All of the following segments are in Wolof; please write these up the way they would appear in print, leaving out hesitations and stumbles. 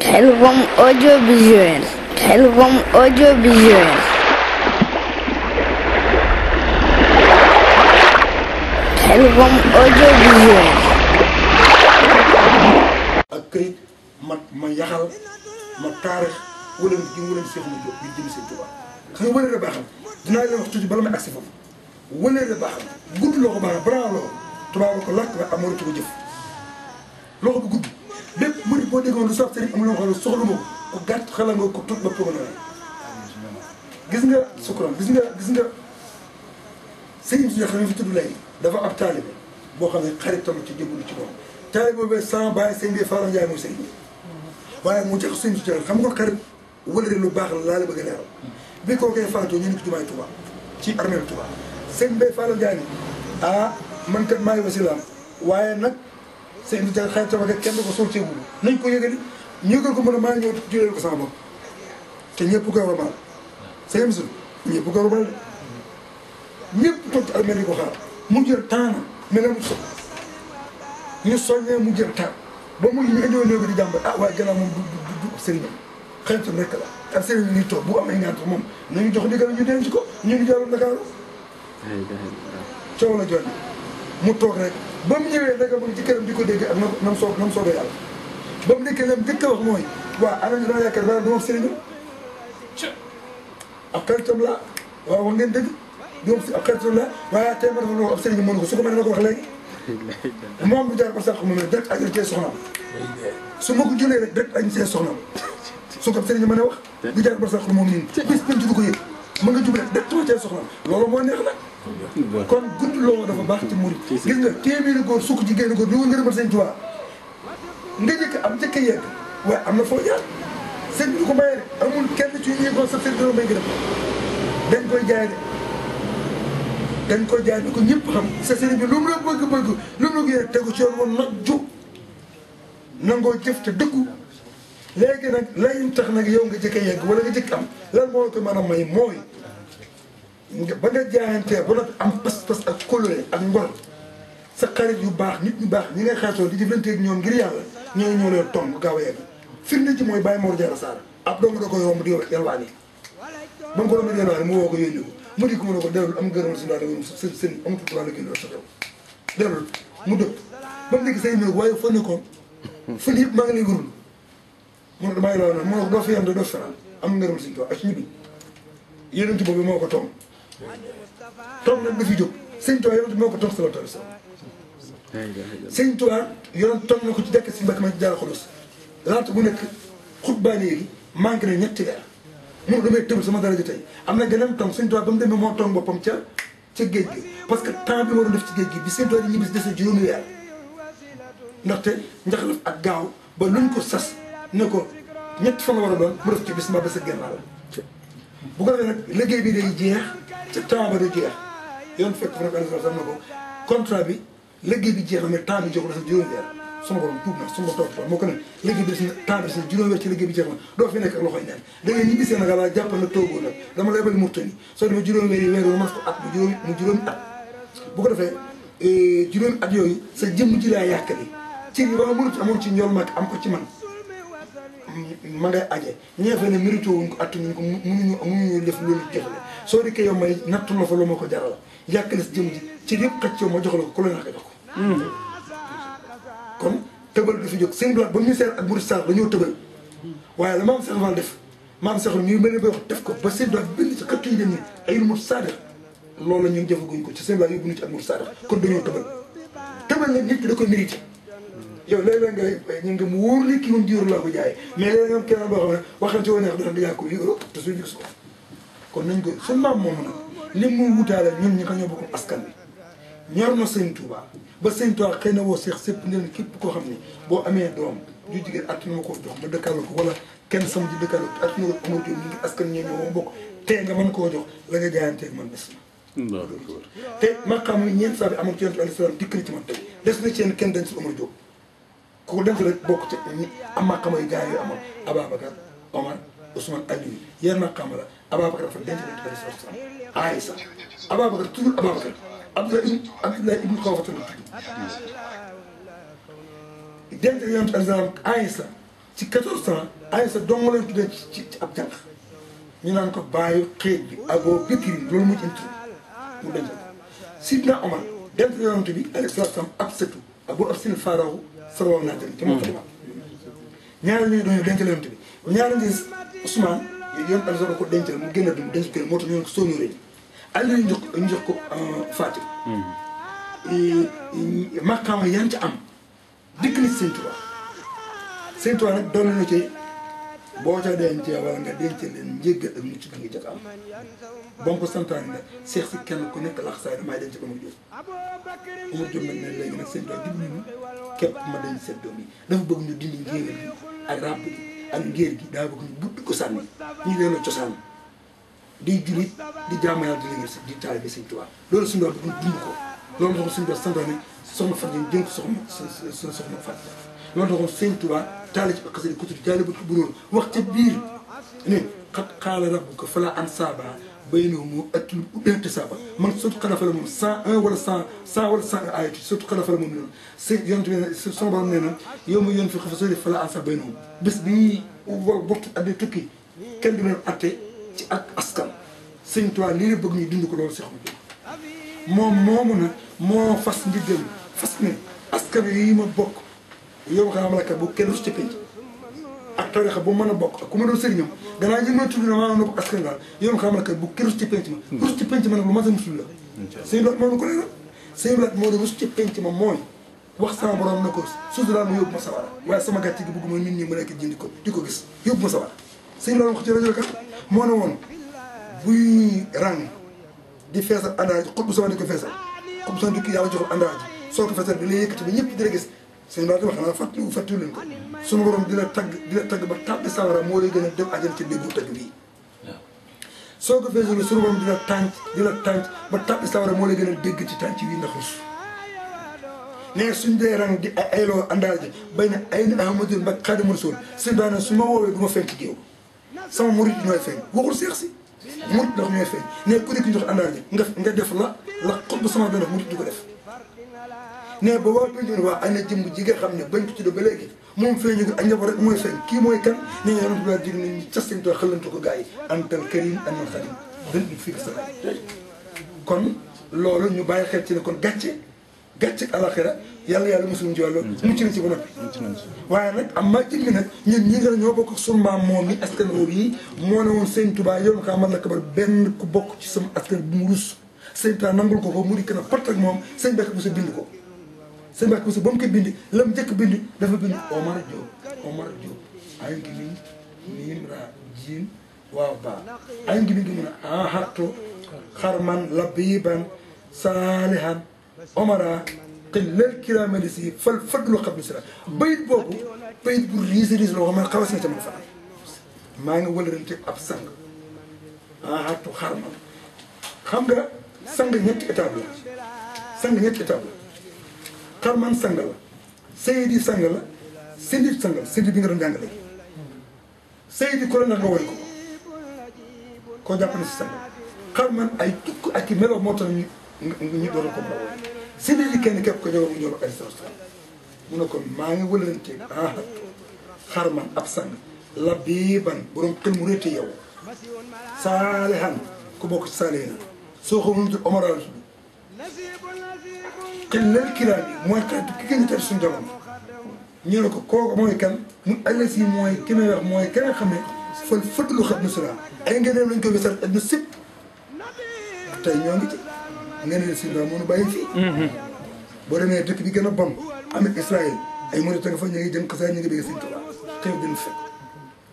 Khelcom audiovisuel. Khelcom audiovisuel. Khelcom audiovisuel. ak këyit ma yaxal ma taarix wala gi mu leen Seexu Jóob bi jëm Sëñ Tuubaa xam nga wële baaxam dinaa leen wax tuuti bala may agsi foofu wële baaxam gudd loo ko baax bran loo tubaab ko làkk ba amoon ko jëf loxo bu gudd bépp murid boo déggoon lu sox sëriñ am loo xam ne soxla ma ko gàtt xala nga ko tut ba pogo na gis nga sukran gis nga sëriñ si xam ne fi tudd léegi dafa ab taalibe boo xam ne xaritam ci jëbulu ci moom taalibe boobee sans bàyyi sëñ bi Fallou Ndiaye mooy sëriñ waaye mu jox sëñ si xam nga xarit wala lu baax la bëgg a leeral bi koo koy faatoo ñu ne ko jumaay Touba ci armée Touba sëñ Mbaye Fallou Ndiaye ni man kat maa ngi wasilaam waaye nag sëñ bi xaritam ak kenn du ko sol ceebulu nañ ko yëgali ñu yëgal ko mën a maa ñëw juleel ko sama bopp te ñëpp koy warmaal sëñ Moussa ñëpp koy warmaal de ñëpp toog ci armée di ko xaar mu jël temps na mais la mu so ñu soññee mu jël temps ba mu ñu indiwoon néew bi di jàmbat waaye gannaaw moom du sëriñam xaritam rek la ak sëriñ ñuy toog bu amee ngant moom nañu jox ndigal ñu denc ko ñu ngi jàlloon Dakar coow la jot mu toog rek ba mu ñëwee naka mu ci këram di ko dégg ak nam soobee yàlla ba mu nekkee lam dëkk wax mooy waa ana ñu dama yaakaar dara du wax sëriñam ab xaritam la waaw wax ngeen dëgg du wax ab xaritam la waaye tey ma dafa loo ab sëriñam mënu ko su ko mënee na ko wax léegi moom bu jaar ba sax moom direct añ cee soxnaam su ma ko jëlee rek direct añ cee soxnaam su ko sëriñ mën a wax bu jaar ba sax moom nii bis penc du ko yëg mën nga jub rek direct ma cee soxnaam loolu moo neex nag kon gudd loolu dafa baax ci murid gis nga téeméeri góor sukk jigéen góor lu nga ngërëmal Sëñ Tuubaa nga njëkk am njëkk a yegg waaye am na foo jaar sëñ bi du ko mayee rek amul kenn ci ñi ko sa sëriñ doo may gërëm dañ koy jaay de dañ koy jaay ni ko ñëpp xam sa sëriñ bi lu mu la bëgg-bëgg lu mu la gën a tegu ci yoon woon nag ju nangoo jëf te dëggu léegi nag lay tax nag yow nga jëkk a yegg wala nga jëkk am lan moo ko mën a may mooy ba nga jaayantee ba nag am pas-pas ak coloré ak ngor sa xarit yu baax nit ñu baax ñi ngay xaritoo di jëflanteeg ñoom ngir yàlla ñoo leen tomb gaaw a yegg firnde ci mooy Baye Mor Diarra Sarr ab dong da ko yomb di yelwaan yi ba mu ko doon yelwaan mu woo ko yónni ko mu di ko mën a ko dellu am gërëmal si daal seen amatul droit la génn sa xew dellu mu dëpp ba mu nekk say néeg waaye fa nekkoon fan yëpp maa ngi lay gërul mu ne damaa yelwaan noonu mu ne ko doo fi yem doo fanaan am ngërëmal si ak ci ñibbi yonent boobu moo ko tomb nag dafiy jóg sëñ Tuubaa yonent moo ko tomb sallallahu alayhi wa sallam sëñ Tuubaa yonent tomb na ko ci jàkk si mbakk ma ci Daaru Xudoos laata bu nekk xutbaa léegi manqué na ñetti weer mun damay tëb sama daraja tey am na geneen tomb sëñ Tuubaa ba mu demee moo tomb boppam ca géej gi parce que temps bi waroon def ci géej gi bi sëñ Tuubaa di ñibbi si des na juróomi weer ndaxte njaxlaf ak gaaw ba luñ ko sas ne ko ñetti fan la war a doon mu def ci bis ma ba sa gennaa bu ko defee nag liggéey bi day jeex ca temps ba day jeex yoon fekk fa nag administration am na ko contrat bi liggéey bi jeex na mais temps bi jox la sa juróomi weer suma borom tuub na suma toog moo ko ne liggéey bi des na temps bi des na juróomi weer ci liggéey bi jeex na doo fi nekk ak loxoy neen da ngay ñibbi Sénégal waaye jàppal na toogoo nag dama lay bëgg Mauritanie soo demee juróomi weer yi weer ma ko at mu juróomi at bu ko defee juróomi at yooyu sa jëmm ji laa yàkkali ci yi ba ma mënut amoon ci ñool mag am ko ci man ma ngay aje ñeefe ne mérito wuñ ko attuñu ko mënuñu def loolu jëfale soo dikkee yow may nattu la fa loo ma ko jaral yàkkale si jëm ji ci yëpp xëcc yow ma jox la ko ku la naka jox ko kon tëbal du fi jóg seen blaat ba mu seer ak Mouride Sarr dañoo tëbal waaye la maam Cheikh Fall def maam Cheikh ñu mel ne bay wax def ko ba seen blaat bind ci xëttu yi dem ni ay Mouride Sarr loolu la ñun jëfaguñ ko ci seen blaat yóbbu ñu ci ak Mouride Sarr kon dañoo tëbal nag nit ki da koy mérité yow léeg-léeg nga ñu ngi mu wóor li kii moom jiwéru laa ko jaayee mais léeg-léeg nga am keneen boo xam ne waxal ci woneex dana yaa ko yóro te suñu gis ko kon nañ ko suñu maam moom nag li mu wutaale ñun ñi ko ñoo bokk askan bi ñor na Sëñ Tuubaa ba Sëñ Tuubaa xëy na woo seex sépp ngeen képp koo xam ne boo amee doom ju jigéen attuna ma ko jox ma dëkkaale ko wala kenn sama ji dëkkaale ko attuna ko amul ñu ngi askan ñoo ñoo moom bokk tey nga mën koo jox la nga jaayanteeg man des na te ma xam ne ñeent saa bi amoon ci yonent alayhi salaam dikk na ci man tey des na ci yéen kenn dañ si Omar Diop kooku dem rek bokk ci ñi am maqaama yu gars yi amoon Ababacar Omar Ousmane Aliou yéen maqaama la Ababacar dafa denc nañ ci alayhi salaam Aïssa Ababacar toujours Ababacar Abdoulaye ibn Xawfa la tudd denc yonent alayhi salaam Aïssa ci 14 ans Aysa dong leen tuddee ci ab jànq ñu naan ko bàyyi xeet bi Abou Bakri loolu mu ci mu denc ko Sidna Omar denc yonent bi alayhi salaam ab sëtu Abou Absin Faaraw sallallahu alayhi wa sallam ci moo xalima ñaari ñi dañoo denc yonent bi ñaari ñi Ousmane yoon alsona ko dencal mu génn dum denc ko moo tax ñu ko sóonuuré Ali ñu jox ko Fatim maqaama yan ci am dikk na Sëñ Tuubaa nag doon na ci boo ca dencee wala nga denc leen njéggal ak mucc gi nga jot am ba mu ko santaane nag seex si kenn ku nekk lax saay damay denc Omar Diop nag ne léegi nag Sëñ Tuubaa dimbali ñu képp ma denc seen doom yi dafa bëgg ñu dindi njéeréer gi ak ràbb gi ak ngéer gi daa bëgg ñu buddi ko sànni ñu leen a cosaan di julit di jaamu Yàlla di liggéey di taalibe Sëñ Tuubaa loolu suñu doon bëgg dund ko loolu tax suñu doon santaane soxna Fatou Ndiaye jënk soxna Fatou loolu taxoon Sëñ Tuubaa taale ci xasida ko tudd taale ba bu noonu wax ca biir ne xat xaala rabbuka falaa ansaaba baynahum atul ihtisaaba man surtout xalafa la moom 101 wala 100 wala 101 ayatu surtout xalafa la moom noonu sëñ yonent bi sama borom nee na yow ma yoon fi xa fa soli falaa ansaaba baynahum bés bi war bokk addi tukki kenn du leen atte ci ak askan Sëñ Tuubaa lii la bëgg ñu dund ko loolu si xam moom moomu nag moo fas ndigal fas ne askan yi ma bokk yow xam nga bu kenn su ci penc ak tarixa bu mën a bokk ak ku ma doon sëriñam gannaaw ñu ma tudd na maa noppi askan daal yow xam nga bu kenn su ci penc ma rus ci penc ma nag lu ma sa musul la sëñ Lat moo na ko leeral sëñ Lat moo ne rus ci penc ma mooy wax sama borom na ko suuf daal ma yóbbu ma sawara waaye sama gàcce gi bëgguma nit ñi mu nekk jëndi ko di ko gis yóbbu ma sawara sëñ Lat wax ci rajo kat moo ne woon buy rang di feesal àndaar ji xut bu sama di ko feesal xut bu sama di ko yàlla joxul àndaar ji soo ko feesal di la yëkkati ba ñëpp di la gis sëñ Ba wax naa fàttali leen ko sunu borom di la tagg ba tàbbi sawara moo lay gën a dem àjjana ci déggu tagg bii soo ko feesal sunu borom di la tànc ba tàbbi sawara moo lay gën a dégg ci tànc bii ndax rus ne suñ dee rang di ayloo àndaar ji bay na ay na Ahmadou Mbacké Xaadimu Rasuul sëñ Ba ne su ma woowee du ma feeñ ci géew sama murit ñooy feeñ waxul seex si murit ndax ñooy feeñ ne ku nekk ñu jox àndaar ji nga def la xut bu sama def murit di ko def ne ba waa pénc waa ana jëmm ji nga xam ne bañ ko tudd ba léegi moom feeñu ko ak njaboot rek mooy feeñ kii mooy kan ne ñu yonent bi dir nañ cas Sëñ Tuubaa xëlantu ko gars yi antal karim anal xadim dan i fii sa kon loolu ñu bàyyi xel ci ne kon gàcce alaxira yàlla mosul ci wàllu mucc na ci ba noppi waaye nag am maa jëmmi nag ñun ñi nga ñoo bokk sunu maam moom mi askan woowu yi moo ne woon Sëñ Tuubaa yow kaa man la kabar benn ku bokk ci sama askan bu mu rus Sëñ Tuubaa nangul ko mu di kën a part ak moom sëñ Mbàkke bu sa bind ko sëñ Mbàkke bu sa ba mu koy bind la mu njëkk bind dafa bind Omar Diop ay ngi miim ra jiin waaw baa ay ngi mi ngi mun a ahatto xarman labiban saalihan omara qillal kiramali si fal fadlu xam ni si la bayit boobu bayit bu riis la wax man xawas na ca man fa maa ngi wëlarante ab sang ahatto xarman xam nga sang ñetti étape la xarman sang la Seydi sang la Sindi sang la Sindi bi nga doon jàngale Seydi ku la nag nga woy ko koo jàpp ne si sang xarman ay tukk ak i melo moo tax ñu doon ko mën a woy Sindi di kenn képp ko ñëw mu ñëw ay sa mu ne kon maa ngi wëlante xarman ab sang labiban borom xel mu réete yow saalihan ku bokk ci saalihin soo ko mënutul omoral xillal kiraam yi mooy xeetu ki gën a tëdd suñu jamono ñu ne ko kooku mooy kan mu ëllëg si mooy ki may wax mooy ka nga xam ne fal fëdlu xam ne sura ay ngëneel lañ koy wesal adna sëpp tey ñoo ngi ci ngëneel si moo nu bàyyi fii boo demee dëkk bi gën a bon Amérique Israël ay Mauritanie nga fa ñu ngi jëm kasaar ñu ngi bëgg Sëñ Tuubaa xew dina fekk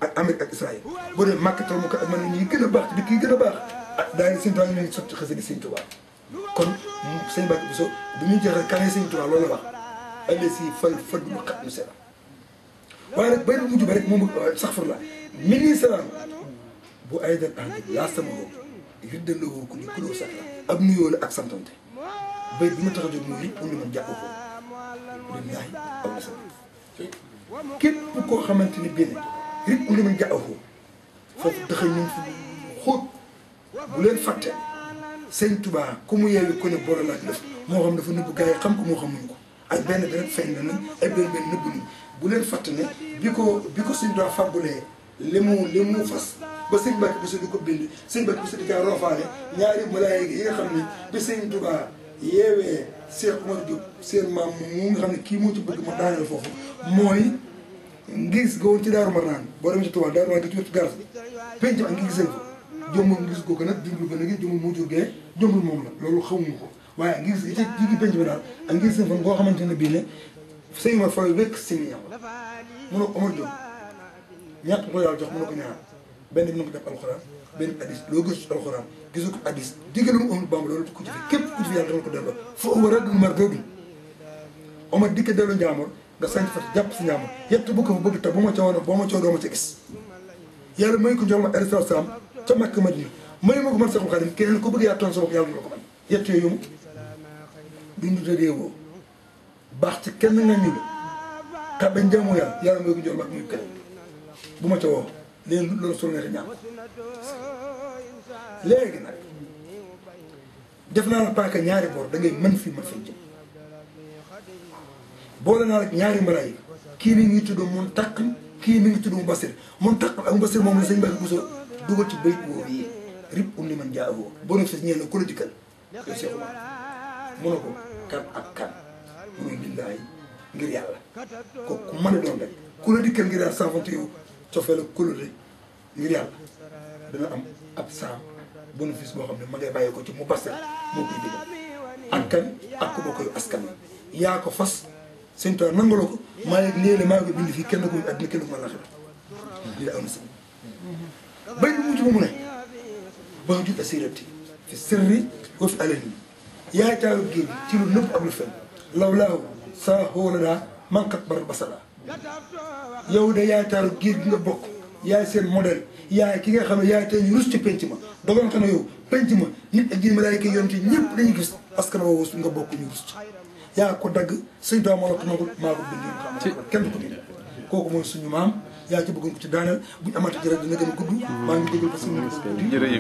ak Amérique ak Israël boo demee Makkatal mu ko ak man ñi gën a baax ci dëkk yi gën a baax ak daal Sëñ Tuubaa ñu ngi sotti xasida Sëñ Tuubaa kon sëñ Mbàkke Buso bu ñuy jeexal kanee Sëñ Tuubaa loolu la wax ëllëg si fal fadlu xam ne sera waaye nag bay mujj ba rek moom sax far la mini salaam bu ay dan andi laa sama boobu yuddaloo ku li kuloo sax la ab nuyoo la ak santante bay bi ma tax a jóg mooy it undi man jàpp ko lillahi aw na sama képp koo xamante ni benn rit undi man jàpp ko foofu daxañ nañ fi xóot bu leen fàtte Sëñ Tuubaa ku mu yeewi ku ne boole laa ci def moo xam dafa nëbb gars yi xam ko moo xam muñu ko ak benn benn feeñ na nañ ay benn nëbb ni bu leen fàtte ne bi ko suñ doon fàggulee li mu fas ba sëñ Mbàkke Buso di ko bind sëñ Mbàkke Buso di kaa roofaale ñaari malaayika yi nga xam ne bi sëñ Tuubaa yeewee Cheikh Oumar Diop seen maam mu nga xam ne kii moo ci bëgg ma daaneel foofu mooy ngis ga woon ci Daaru Marnaan boo demee ci Tuubaa Daaru Marnaan gi ci garas penc ak ngi gisal ko jombul ngis googu nag jublu ko nag jombul moo jurgee jombul moom la loolu xamuñu ko waaye ngis gi ci jigi penc bi daal ak ngis seen fan ngoo xamante ne bii ne sëñ Omar Faye wékk seen ñam mu ne ko Omar Diop ñett ko yàlla jox mu ne ko ñaar benn bi na ko def alxuraan benn addis loo gis alxuraan gisu ko addis diggalu mu amul Bamba loolu ku ci fi képp ku ci fi yàlla dama ko delloo foo war a dul mar doogi Omar dikka delloo njaamor nga sant fa jàpp si njaamor yett bu ko fa bëgg tax bu ma coow boo ma coow doo ma ca gis yàlla may ko jox ma alayhi salaam ca Makka Madina may ma ko man Seexul Xaadim keneen ko bëgg yaa toon sama ko yàlla du la ko man yett yooyu mu duñu tëddee woo baax ci kenn nga ñu la bañ jaamu yàlla may ko jox ma muy keneen bu ma ca woo léegi loolu solo neex ñaan léegi nag def naa la paaka ñaari boor da ngay mën fii mën fii jëm boole naa la ñaari malaayika kii mi ngi tudd Muntaq kii mi ngi tudd Mubassir Muntaq ak Mubassir moom la sëñ Mbàkke Buso dugal ci bayt boobu yi rib li man jaawoo boo ne fa ñeen la ku la dikkal yow Cheikh Oumar mu ne ko kan ak kan mu ne billaahi ngir yàlla ko ku mën a doon rek ku la dikkal ngir yàlla saafante yow cofee la kulóote ngir yàlla dana am ab saam bénéfice boo xam ne ma ngay bàyyi ko ci Mubassir moo koy digal ak kan ak ku bokk askan wi yaa ko fas sëñ Tuubaa nangaloo ko maa yegg léeg-léeg maa ngi koy bind fii kenn ko àddina kenn ko mën la xew lii la am na sëñ bay bu mujj ba mu ne ba jut asirati fi sirri wa fi alani yaay taaru géej gi ci lu nëpp ak lu fen law laaw saa xoola daa mankat bar basala yow de yaay taaru géej gi nga bokk yaay seen modèle yaay ki nga xam ne yaay tey ñu rus ci penc ma dogal ko ne yow penc ma nit ak jinn malaayika yoon ci ñëpp dañuy gis parce que na woo nga bokk ñu rus ci yaa ko dagg sëñ Tuubaa moo la ko nangul maa ko bind xam kenn du ko dindi kooku mooy suñu maam yaa ci bëggoon ko ci daaneel buñu amati jërëjëf dina gën a gudd maa ngi déglu parce que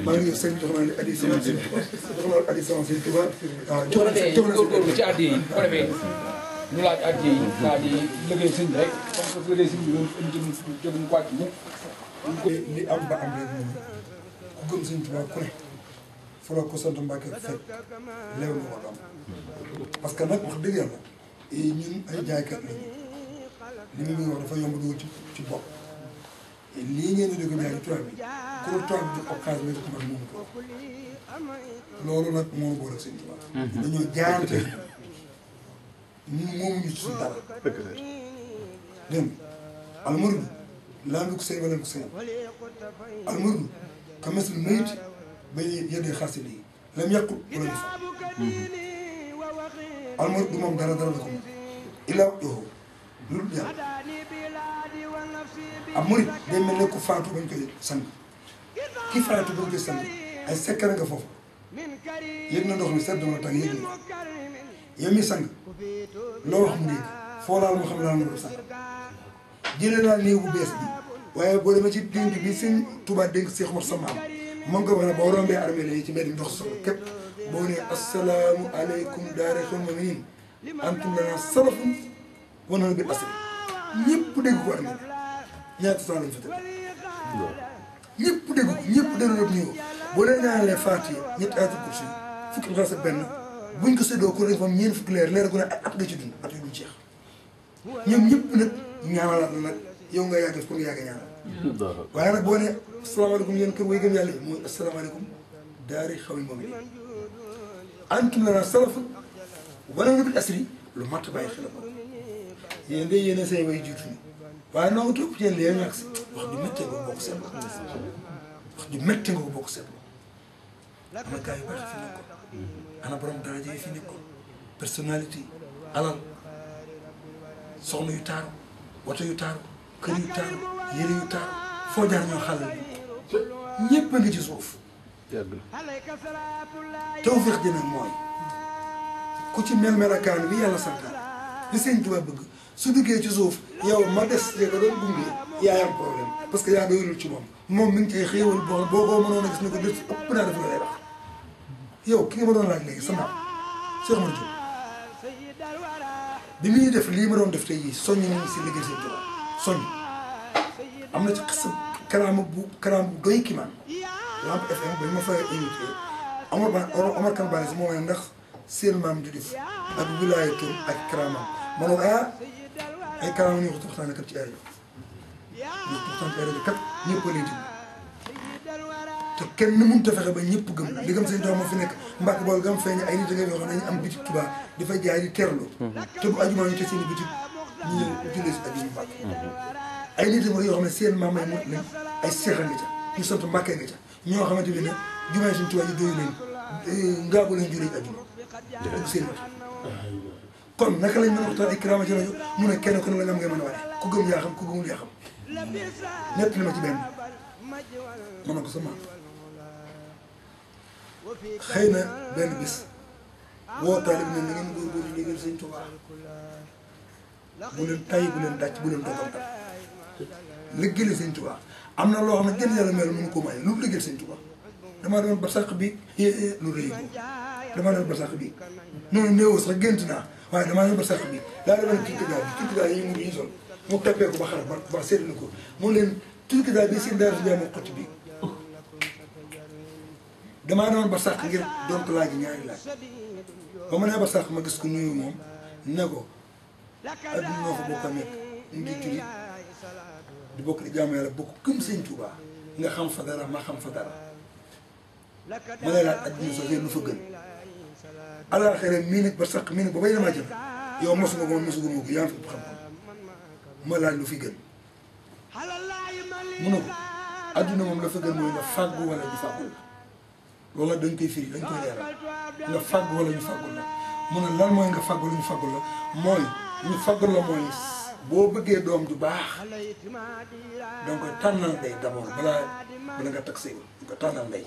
maa ngi sëñ jox naa ne addi sama sëñ Tuubaa jox naa addi sama sëñ Tuubaa waaw jox na góorgóorlu ci addi yi bu ko defee ñu laaj addi yi daal di liggéey sëñ bi rek comme que liggéey sëñ bi loolu indi jóguñu ko wàcc mukk li am ba am rek moom ku gëm sëñ Tuubaa ku ne fu la ko sant Mbàkke fekk leew na ko am parce que nag wax dëgg yàlla ñun ay jaaykat lañu li mu ngi wax dafa yomb dugg ci bopp lii ngeen di dégg jaay ci tubaab bi ku la tubaab bi jox ko xaalis nga ko mën moomu ko loolu nag moo boole sëñ Tuubaa dañoo jaayante ñun moomuñu ci suñu dara dégg nga almuridu laa ndu ko sëy wala ko sëy almuridu ka masul mayit ba yëddee xas yi lam yàqul wala ñu fa almuridu du moom dara la ko moom illaa yow lu dul yàlla am murit day mel ne ku faatu bañ koy sang ki faatu bañ koy sang ay sekkare nga foofu yëg na ndox mi sedd na tàng yëg na yow mi sang loo wax mu dégg foo laal moo xam laal nga doon sang jëlee naa néew bu bees bi waaye boo demee ci dénk bi sëñ Tuubaa dénk Seex Umar sa maam moom nga wax ne boo rombee armée la yi ci mbedd mi ndox soxla képp boo nee asalaamu aleykum daarixul mu'miniin antum lanaa salafun wa nahnu bil asri ñëpp dégg ko armée ñaata saa lañ fa tëdd ñëpp dégg ko ñëpp dégg ko ñëw boo leen ñaanalee Faatiha ñetti ayatul kursi fukki xaas ak benn buñ ko séddoo ko rek moom ñeent fukki leer gu ne at nga ci dund at yu duñ jeex ñoom ñëpp nag ñaanalaat la nag yow nga yàgg pour nga yàgg ñaanal waaye nag boo ne asalaamaaleykum yéen kër way gëm yàlla yi mooy asalaamaaleykum daari xaw yi moom yi antum lanaa salafun wa nahnu bil asri lu mat bàyyi xel ko yéen de yéen say way jiitu ni waaye noo ngi topp ci yéen lee ñàkk si wax ju méttee nga ko bokk seetlu wax ju méttee nga ko bokk seetlu ana gars yu baax fi nekkoon ana borom daraja yi fi nekkoon personnalité alal soxna yu taaru woto yu taaru kër yu taaru yére yu taaru foo jaar ñoo xàllal ñëpp a ngi ci suuf tawfeex ji nag mooy ku ci mel melakaan bi yàlla santaan li sëñ Tuubaa bëgg su duggee ci suuf yow ma des ya ko doon gunge yaa am problème parce que yaa doyulul ci moom mi ngi cay xéewal boo ko mënoon a gis ne ko def ëpp naa def la lay wax yow ki nga ma doon laaj léegi sa maam Cheikh Oumar Diop bi muy def lii ma doon def tey jii soññ nañu si liggéey seen Tuubaa soññ am na ci xas karaama bu doy ki man Lamp FM ba ñu ma fay invité Omar Kane Bane si moo ne ndax seen maam di def ak wilaayatum ak karaamam ma ne ko ay karaama ñu ko waxtaanee kat ci rajo ñu waxtaan ci rajo kat ñëpp a lay déglu te kenn mënut a fexe ba ñëpp gëm la di gëm seen Tuubaa moo fi nekk Mbàkke bool gam feeñ ay nit da ngay yoo xam ne dañu am bitik Tuubaa di fay jaay di terlu te bu ajuma ñu te seen i bitik ñu ñëw jullee si ajuma Mbàkke ay nit yoo xam ne seen maam ay mot lañ ay seexal nga ca ñu sant Mbàkke nga ca ñoo xamante bi ne jumaay suñu Tuubaa yi doyu leen ngaabu leen jullee ajuma dëgg seen wet kon naka lañ mën a waxtaan ay kiraama ci rajo mu ne kenn ku ne la nga am ngay mën a wane ku gëm yaa xam ku gëmul yaa xam ñett li ma ci benn mën na ko sama xëy na benn bis woo taalib ne na ngeen góorgóorlu liggéeyal sëñ Tuubaa bu leen tay bu leen dàcc bu leen dogal dara liggéeyal sëñ Tuubaa am na loo xam ne gën yàlla mel mënu ko may lu mu liggéeyal sëñ Tuubaa damaa doon ba sàq bi lu rëy ko damaa doon ba sàq bi noonu néew sax gént naa waaye damaa doon ba sàq bi daa demoon tulkidaay yi mu ñu sol mu tappee ko ba xar ba seetlu ko mu leen tulkidaay bi seen daara si moo xotti bi damaa doon ba sàq ngir doon ko laaj ñaari laaj ba ma nee ba sàq ma gis ko nuyu moom ne ko adduna noo ko bokk a nekk ngi jullit di bokk di jaamu yàlla bokk gëm sëñ Tuubaa nga xam fa dara ma xam fa dara ma lay laaj adduna soo lu fa gën alaaxira mii nag ba sàq mii nag ba bay damaa jëm yow mosu nga ko man mosu nga ko yaa ngi fi xam-xam ma laaj lu fi gën mu ne ko adduna moom la fa gën mooy nga fàggu wala ñu fàggul la loolu nag dañ koy firi dañ koy leeral nga fàggu wala ñu fàggul la mu ne lan mooy nga fàggu wala ñu fàggul la mooy ñu fàggul la mooy boo bëggee doom ju baax danga koy tànnal ndey d'abord bala nga tag sëy nga ko tànnal ndey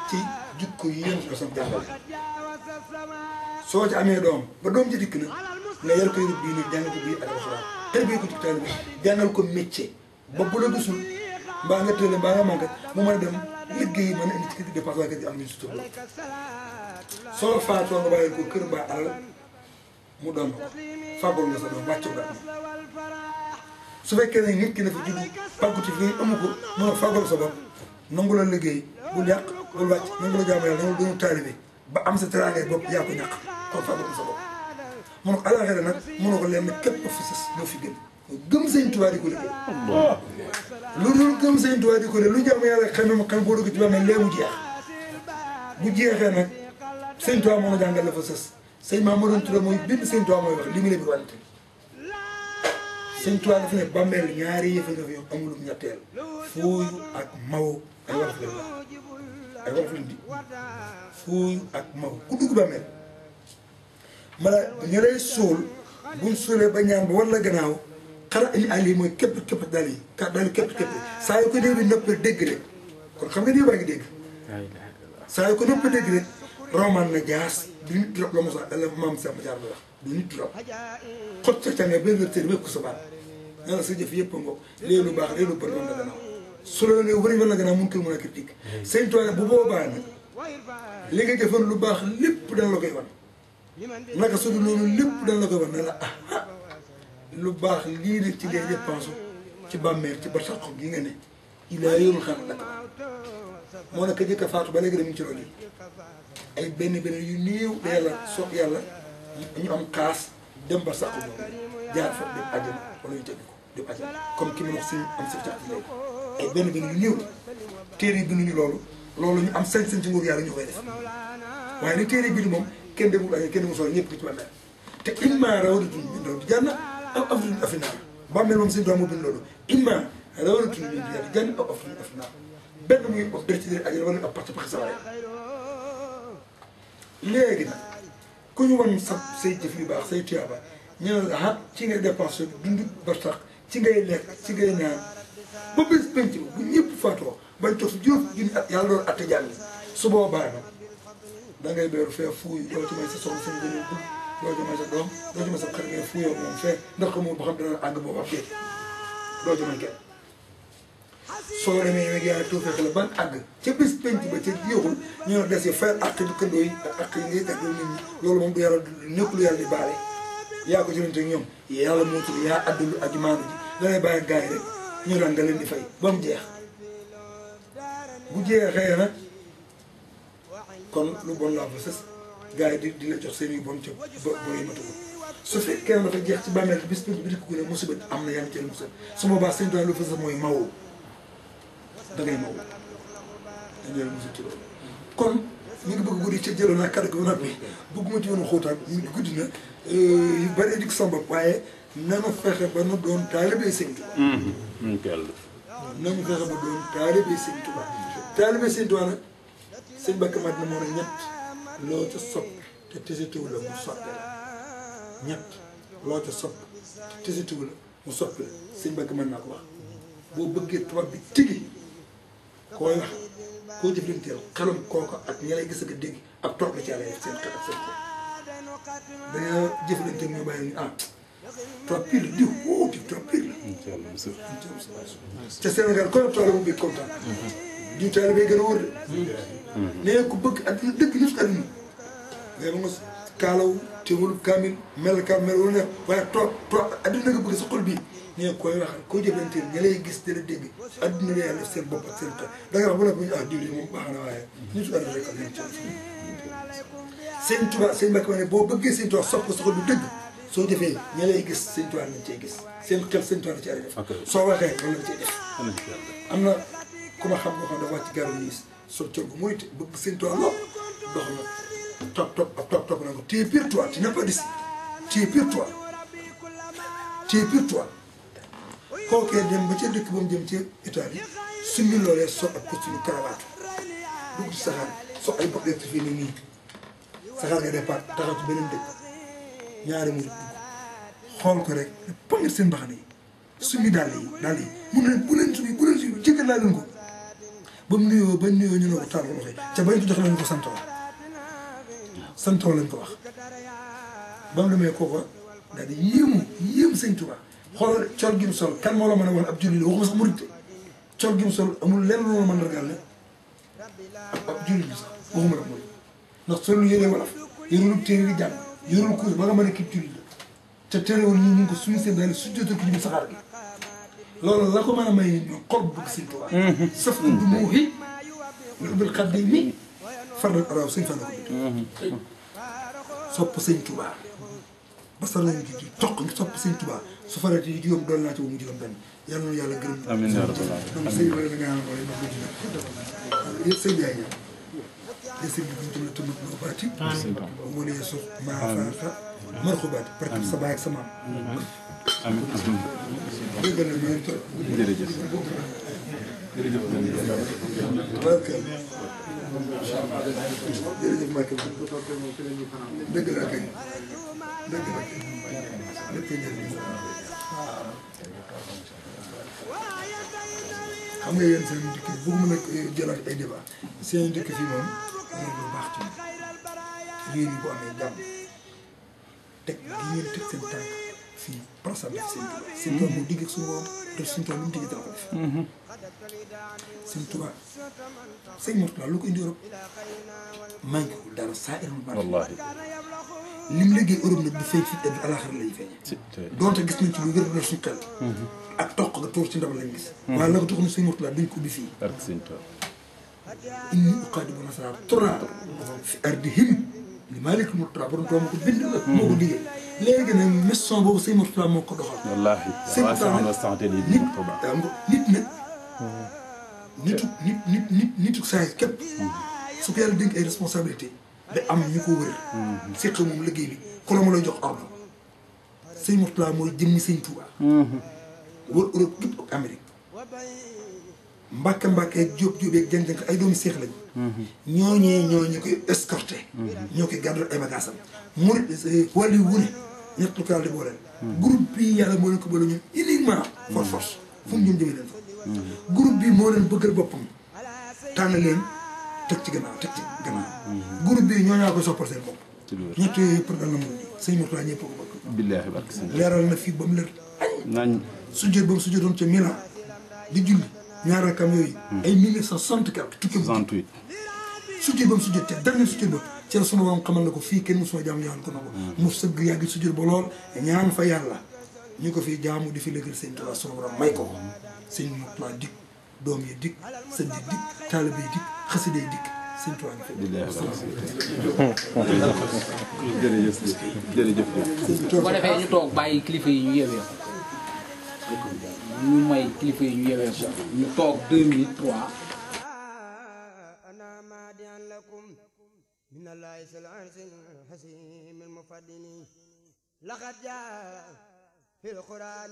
ci jikko yi yéen ko sam jàngal soo ci amee doom ba doom ji dikk na nga yar koy rub bii nii jàngal ko bii ak alxuraan tey bii ko ci taalibe bi jàngal ko métier ba bu la gisul mbaa nga tële mbaa nga màggat mu mën a dem liggéey mën a indi ci kër gi dépense waaye kër gi am nañu sutur soo faatoo nga bàyyi ko kër mbaa alal mu doon ko fàggul nga sa doom wàccu nga su fekkee ne nit ki dafa judd pàgguti fi amu ko mën a fàggul sa bopp nangu la liggéey bul yàq bul wàcc nangu la jaamu yàlla nangu doonu taalibe ba am sa teraangay bopp yaa ko ñàq kon fàggul sa bopp mun ko alaxira nag mënoo ko leen képp fi sës moo fi gën gëm sëñ Tuubaa di ko liggéey lu dul gëm sëñ Tuubaa di ko liggéey lu jaamu yàlla xam ma xam boo dugg ci ba mel lee mu jeex bu jeexee nag sëñ Tuubaa moo la jàngal la fa sës sëñ Mamadou Touré mooy bind sëñ Tuubaa mooy wax li mu ne bi wante sëñ Tuubaa dafa ne bàmmeel ñaari yëf nga fi yow amulum ñetteel fuuyu ak maw ay wolof lañ la ay wolof lañ di fuuyu ak maw ku dugg bàmmeel mala ñu lay suul buñ suulee ba ñaan ba war la gannaaw xara li ali mooy képp daal yi képp saa yu ko dégg noppee dégg rek kon xam nga nii baa ngi dégg saa yu ko noppee dégg rek roman na jaas du nit drop la mosa la maam sama jaar ba wax du nit drop xot sa cange benn wértéer wépp ko sa baat ne la sa jëf yëpp a ngoog léegi lu baax léegi lu bëri woon la gannaaw su la ne wëri woon la gannaaw mun ko mën a critique sëñ Tuubaa bu boobaa nag li nga jëfoon lu baax lépp dana la koy wan naka su dul loolu lépp dana la koy wan ne la lu baax lii nag ci ngay dépense ci bàmmeel ci barsàq gi nga ne ilaa yoonu xam nag moo nekk jëkk a faatu ba léegi dem ci loolu yi ay benn yu néew da yàlla soog yàlla ñu am kaas dem barsàq boobu jaar fa dem àjjana wala ñu tëgg ko dem àjjana comme ki ma wax si am sa cax léegi ay benn yu néew téere yi binduñu loolu ñu am sañ-sañ ci nguur yàlla ñu koy def waaye ni téere bi moom kenn demul ak kenn demul solo ñëpp ci bàmmeel te imma rawadatun min rawdi janna aw afdun afinaar bàmmeel moom seen doom moo bind loolu imma rawadatun min rawdi janna aw afdun afinaar benn muy wax dër ci dër ajjana wala ab pax saware léegi nag ku ñu wan sa say jëf yu baax say tuyaaba ñu ne la ci ngay dépensé dund ba tax ci ngay lekk ci ngay naan ba bés penc bu ñëpp faatoo bañ toog si juróom junni at yàlla doon atte jàll su boobaa nag da ngay beeru fee fuuy doo ci may sa soxla seen gënee bul doo ci may sa doom doo ci may sa xarit ngay fuuyoo moom fee ndax xamul ba xam dana àgg boobu ak déet doo ci may kenn soo demee yow yaa too fekk la ban àgg ca bés penc ba ca jeexul ñu ne des yi fayal àq dëkkandoo yi ak àq yi ngay teg nit ñi loolu moom du yàlla nekk lu yàlla di baale yaa ko jëlante ak ñoom yàlla moo tudd yaa addulu ak maanu ji da ngay bàyyi gars yi rek ñu daan nga leen di fay ba mu jeex bu jeexee nag kon lu bon laa fa sës gars yi di la jox seen yu bon ca ba yi matagul su fekkee dafa jeex ci bàmmeel bis bi di ko ne musiba am na yàlla jël musa su boobaa seen doon lu fa sës mooy mawoo da ngay mawoo dañ jël musa ci loolu kon ñu ngi bëgg guddi ca jëloon naa kaddu gi ba noppi bëgguma ci woon xóotaat ñu ngi guddi na yu bëree dik sama bopp waaye nanu fexe ba nu doon taalibee Sëñ Tuubaa nanu fexe ba doon taalibee Sëñ Tuubaa taalibee Sëñ Tuubaa nag sëñ Mbàkke Madina moo ne ñett loo ca sopp te tesitiwu la mu soppi la ñett loo ca sopp te tesitiwu la mu soppi la sëñ Mbàkke mën naa ko wax boo bëggee tubaab bi tigi koy wax koo jëflanteel xelam kooka ak ña lay gis ak a dégg ak toog la ci yàlla seen xel ak seen xol dañoo jëflante ak ñu bàyyi ñu toog pire diw wóo diw toog pire la ca Sénégal koy tool bu bi kontaan diw taal bay gën a wóor de nee ku bëgg adduna dëgg li fi adduna mais ba nga kaalaw teewul kaamil mel wala neex waaye toog adduna nga bëgg sa xol bii nee koy waxal koo jëflanteel ña lay gis dana dégg adduna la yàlla seen bopp ak seen xel da nga wax bu nekk ñu diw de moom baax na waaye ñu su àdduna rek ak leen ci Sëñ Tuubaa sëñ Mbàkke ma ne boo bëggee Sëñ Tuubaa sopp ko sa xol bu dëgg soo jëfee ña lay gis Sëñ Tuubaa lañ cey gis seen xel Sëñ Tuubaa la ci def soo waxee loolu lañ cey def am na ku ma xam nga xam ne wàcc garu niis sol col gu muy bëgg Sëñ Tuubaa lool dox na topp na ko tu es pur toi tu n'es pas d'ici tu es pur toi tu es pur toi kookee dem ba ca dëkk ba mu jëm ci Italie summi loolee so ak costume cravate dugg ci saxaar so ay bopp ci fii nii saxaar nga départ taxaw ci beneen dëkk ñaari mu dugg xool ko rek pangit seen mbaxane yi summi dàll yi mun na bu leen summi jëkkër laa leen ko ba mu nuyoo ñu ne ko taal ko loxo ca bañ ko jox lañ ko santoo lañ ko wax ba mu demee kooka daal di yéemu Sëñ Tuubaa xoolal col gi mu sol kan moo la mën a wax ab jullit la waxuma sax murit col gi mu sol amul lenn lu ma mën a ragal ne ab jullit bi sax waxuma la murit ndax solu yére wolof yorul téere di jàng yorul kuus ba nga mën a kii jullit la te terewul ñi ñu ngi ko suñu seen daal su jotee ko ci biir saxaar gi loolu la ko mën a may ñu xol bëgg Sëñ Tuubaa saf ko du mu xi lu ubbil xaddi mi faral araw sëñ Fallou ko sopp Sëñ Tuubaa ba sax lañu di toq ngi sopp Sëñ Tuubaa su faree di juróom doon naa ci mu juróom benn yàlla na yàlla gërëm. amiin yaa rabbal aalamiin donc sëñ bi nga ñaanal ko rek yëpp sëñ bi ay ñaan sëñ bi ñu tudd lu baati mu ne suuf maa faata mar xubaati parce que sa baay ak sa maam amiin dégg na ñoom trop jërëjëf jërëjëf Mbacke dëgg la kay dëgg la lépp njëriñ xam nga yéen seen dëkk bëgguma nag jëlaat ay débat seen dëkk fii moom lu baax ci réew yi bu amee jàmm teg gi ngeen teg seen tànk fii parasal def seen tubaab mu digg ak suñu borom def suñu tubaab lu mu digg dana ko def seen tubaab sëñ Mourtala lu ko indi Europe manqué wul dara saa irul bari wallaahi lim liggéey Europe nag du feeñ fii ak alaxira lay feeñee donte gis nañ ci lu wér na suñu xel ak toq nga tuur ci ndab lañ gis waaye la ko tax na sëñ Mourtala duñ ko ubbi fii barke Sëñ Tuubaa inni uqaadimu nasara tura fi ardihim li Maalik Mourtala borom toog ma ko bind la moo ko liggéey léegi nag mission boobu sëñ Mourtala moo ko doxal wallaahi sëñ Mourtala nit nag nitu saa yi képp su ko yàlla dénk ay responsabilité da am ñu ko wër séq moom liggéey bi ku la ma lay jox ordre sëñ Mourtala mooy jëmmi Sëñ Tuubaa wër Europe gépp ak Amérique mbàkke jóob ak jàng-jàng ay doomi seex lañ ñooñu koy escorté ñoo koy gàddal ay bagaasam murit wàllu wu ne ñett lu ko yàlla di booleel groupe bi yàlla moo leen ko boole ñun uniquement force fu mu ñoom jëmee leen fa groupe bi moo leen bëggal boppam tànn leen teg ci gannaaw groupe bi ñoo ñaa koy soppal seen bopp ñett yooyu yëpp dal na mu sëñ Mourtala ñëpp ko bëgg billaahi barke Sëñ leeral na fii ba mu leer nañ sujjóot ba mu sujjóotoon ca Milan di julli ñaar rakam yooyu ay 1964 tukki 68 sujjóot ba mu sujjóot ca dernier sujjóot ba ci la sunu borom xamal na ko fii kenn musuma jaamu yàlla ko na ko mu sëgg yàgg su jur ba lool ñaan fa yàlla ñu ko fi jaamu di fi lëggal sëñ Tuubaa sunu borom may ko sëñ Tuubaa dikk doom yi dikk sëñ yi dikk taalibe yi dikk xaside yi dikk sëñ Tuubaa ngi fi jërëjëf bu ko defee ñu toog bàyyi kilifa yi ñu yewee ko ñu may kilifa yi ñu yewee ko ñu toog 2 minutes 3 من الله سلعان حسيم المفضل لقد جاء في القرآن